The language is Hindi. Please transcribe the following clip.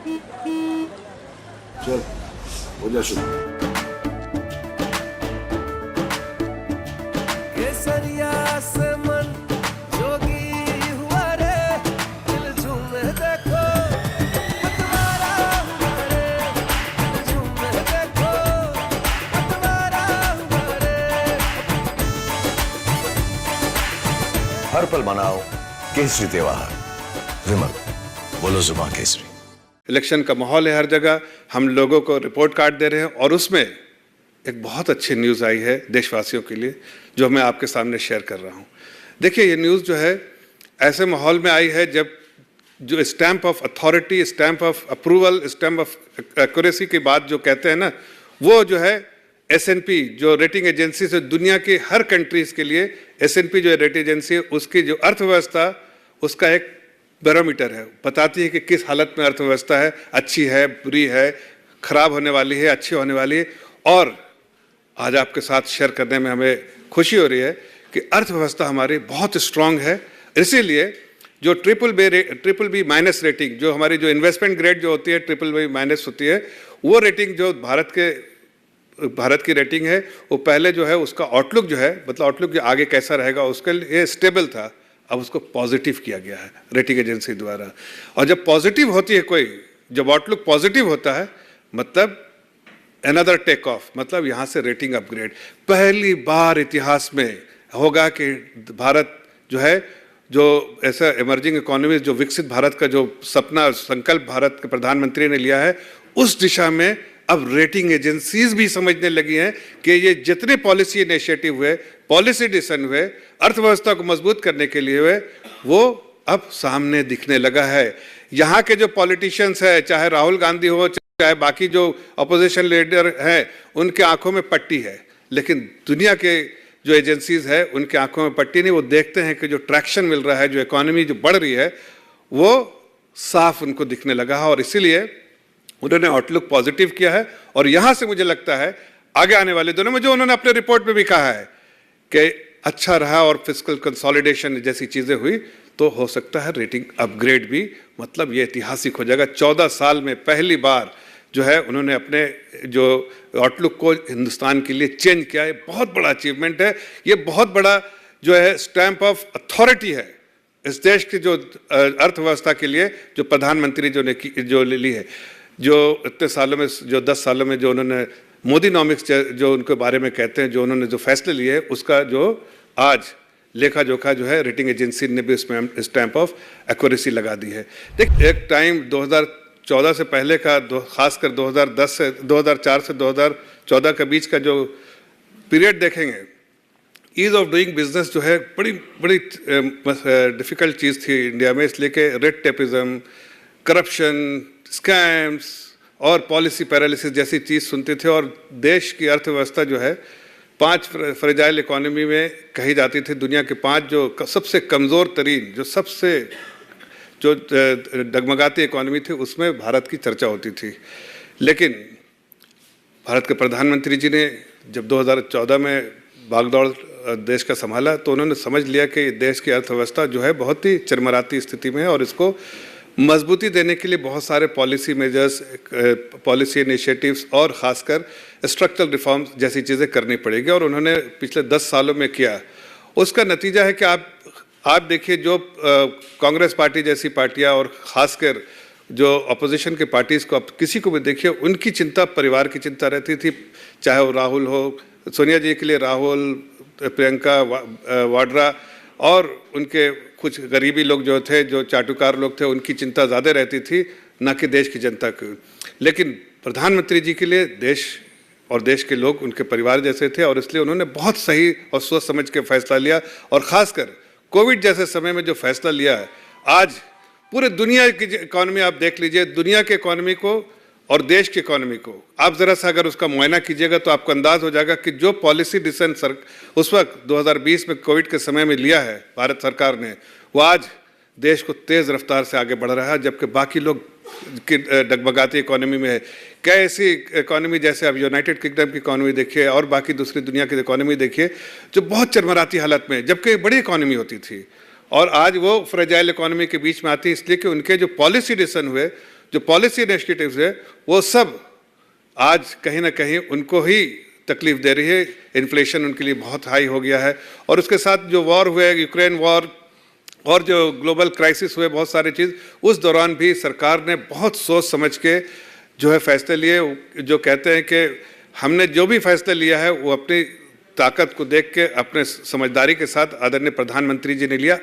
चल हो जा शुरू। केसरिया से मन जोगी हुआ रे, दिल झूमे देखो मतवारा हुआ रे, दिल झूमे देखो मतवारा हुआ रे। हर पल मनाओ केसरी त्योहार। विमल, बोलो जुबान केसरी। इलेक्शन का माहौल है हर जगह, हम लोगों को रिपोर्ट कार्ड दे रहे हैं और उसमें एक बहुत अच्छी न्यूज़ आई है देशवासियों के लिए, जो मैं आपके सामने शेयर कर रहा हूँ। देखिए, ये न्यूज़ जो है ऐसे माहौल में आई है जब जो stamp of authority, stamp of approval, stamp of accuracy की बात जो कहते हैं ना, वो जो है S&P जो रेटिंग एजेंसी से दुनिया की हर कंट्रीज़ के लिए S&P जो रेटिंग एजेंसी है उसकी जो अर्थव्यवस्था, उसका एक बैरोमीटर है, बताती है कि किस हालत में अर्थव्यवस्था है, अच्छी है, बुरी है, खराब होने वाली है, अच्छी होने वाली है। और आज आपके साथ शेयर करने में हमें खुशी हो रही है कि अर्थव्यवस्था हमारी बहुत स्ट्रांग है। इसीलिए जो ट्रिपल बी माइनस रेटिंग, जो हमारी जो इन्वेस्टमेंट ग्रेड जो होती है ट्रिपल बी माइनस होती है, वो रेटिंग जो भारत की रेटिंग है, वो पहले जो है उसका आउटलुक जो है, मतलब आउटलुक आगे कैसा रहेगा उसके लिए स्टेबल था, अब उसको पॉजिटिव किया गया है रेटिंग एजेंसी द्वारा। और जब पॉजिटिव होती है कोई, जब आउटलुक पॉजिटिव होता है, मतलब अनदर टेक ऑफ, मतलब यहाँ से रेटिंग अपग्रेड। पहली बार इतिहास में होगा कि भारत जो है, जो ऐसा इमर्जिंग इकोनॉमी, जो विकसित भारत का जो सपना संकल्प भारत के प्रधानमंत्री ने लिया है, उस दिशा में अब रेटिंग एजेंसीज भी समझने लगी हैं कि ये जितने पॉलिसी इनिशिएटिव हुए, पॉलिसी डिसीजन हुए, अर्थव्यवस्था को मजबूत करने के लिए हुए, वो अब सामने दिखने लगा है। यहाँ के जो पॉलिटिशियंस है, चाहे राहुल गांधी हो, चाहे बाकी जो अपोजिशन लीडर हैं, उनके आंखों में पट्टी है, लेकिन दुनिया के जो एजेंसीज है उनके आंखों में पट्टी नहीं। वो देखते हैं कि जो ट्रैक्शन मिल रहा है, जो इकोनॉमी जो बढ़ रही है, वो साफ उनको दिखने लगा है और इसीलिए उन्होंने आउटलुक पॉजिटिव किया है। और यहाँ से मुझे लगता है आगे आने वाले दिनों में, जो उन्होंने अपने रिपोर्ट में भी कहा है कि अच्छा रहा और फिस्कल कंसोलिडेशन जैसी चीज़ें हुई, तो हो सकता है रेटिंग अपग्रेड भी, मतलब ये ऐतिहासिक हो जाएगा। 14 साल में पहली बार जो है उन्होंने अपने जो आउटलुक को हिंदुस्तान के लिए चेंज किया है। बहुत बड़ा अचीवमेंट है, ये बहुत बड़ा जो है स्टैम्प ऑफ अथॉरिटी है इस देश की जो अर्थव्यवस्था के लिए, जो प्रधानमंत्री जो ली है, जो इतने सालों में, जो 10 सालों में जो उन्होंने मोदीनॉमिक्स जो उनके बारे में कहते हैं, जो उन्होंने जो फैसले लिए, उसका जो आज लेखा जोखा जो है रेटिंग एजेंसी ने भी उसमें स्टैम्प ऑफ एक्यूरेसी लगा दी है। देख, एक टाइम 2014 से पहले का, खासकर 2004 से 2014 के बीच का जो पीरियड देखेंगे, ईज ऑफ डूइंग बिजनेस जो है बड़ी डिफ़िकल्ट चीज़ थी इंडिया में, इसलिए कि रेड टेपिज्म, करप्शन, स्कैम्स और पॉलिसी पैरालिसिस जैसी चीज़ सुनते थे। और देश की अर्थव्यवस्था जो है 5 फ्रेजाइल इकोनॉमी में कही जाती थी, दुनिया के 5 जो सबसे कमज़ोर तरीन, जो सबसे जो डगमगाती इकोनॉमी थी, उसमें भारत की चर्चा होती थी। लेकिन भारत के प्रधानमंत्री जी ने जब 2014 में भागदौड़ देश का संभाला, तो उन्होंने समझ लिया कि देश की अर्थव्यवस्था जो है बहुत ही चरमराती स्थिति में है और इसको मजबूती देने के लिए बहुत सारे पॉलिसी मेजर्स, पॉलिसी इनिशिएटिव्स और ख़ासकर स्ट्रक्चरल रिफॉर्म्स जैसी चीज़ें करनी पड़ेगी। और उन्होंने पिछले 10 सालों में किया। उसका नतीजा है कि आप देखिए, जो कांग्रेस पार्टी जैसी पार्टियां और ख़ासकर जो अपोजिशन के पार्टीज़ को, आप किसी को भी देखिए, उनकी चिंता परिवार की चिंता रहती थी, चाहे वो राहुल हो, सोनिया जी के लिए राहुल, प्रियंका वाड्रा और उनके कुछ गरीबी लोग जो थे, जो चाटुकार लोग थे, उनकी चिंता ज़्यादा रहती थी, ना कि देश की जनता की। लेकिन प्रधानमंत्री जी के लिए देश और देश के लोग उनके परिवार जैसे थे और इसलिए उन्होंने बहुत सही और सोच समझ के फैसला लिया। और ख़ासकर कोविड जैसे समय में जो फैसला लिया है, आज पूरे दुनिया की इकॉनमी आप देख लीजिए, दुनिया के इकॉनमी को और देश की इकॉनमी को आप ज़रा सा अगर उसका मुआयना कीजिएगा तो आपको अंदाज़ हो जाएगा कि जो पॉलिसी डिसीजन उस वक्त 2020 में कोविड के समय में लिया है भारत सरकार ने, वो आज देश को तेज़ रफ्तार से आगे बढ़ रहा है, जबकि बाकी लोग की डगमगाती इकोनॉमी में है। क्या ऐसी इकोनॉमी, जैसे अब यूनाइटेड किंगडम की इकोनॉमी देखिए और बाकी दूसरी दुनिया की इकोनॉमी देखिए, जो बहुत चरमराती हालत में, जबकि बड़ी इकोनॉमी होती थी, और आज वो फ्रेजाइल इकोनॉमी के बीच में आती है, इसलिए कि उनके जो पॉलिसी डिसीजन हुए, जो पॉलिसी इनिशिएटिव्स है वो सब आज कहीं ना कहीं उनको ही तकलीफ दे रही है। इन्फ्लेशन उनके लिए बहुत हाई हो गया है और उसके साथ जो वॉर हुए, यूक्रेन वॉर और जो ग्लोबल क्राइसिस हुए, बहुत सारी चीज़, उस दौरान भी सरकार ने बहुत सोच समझ के जो है फैसले लिए। जो कहते हैं कि हमने जो भी फैसला लिया है वो अपनी ताकत को देख के, अपने समझदारी के साथ आदरणीय प्रधानमंत्री जी ने लिया।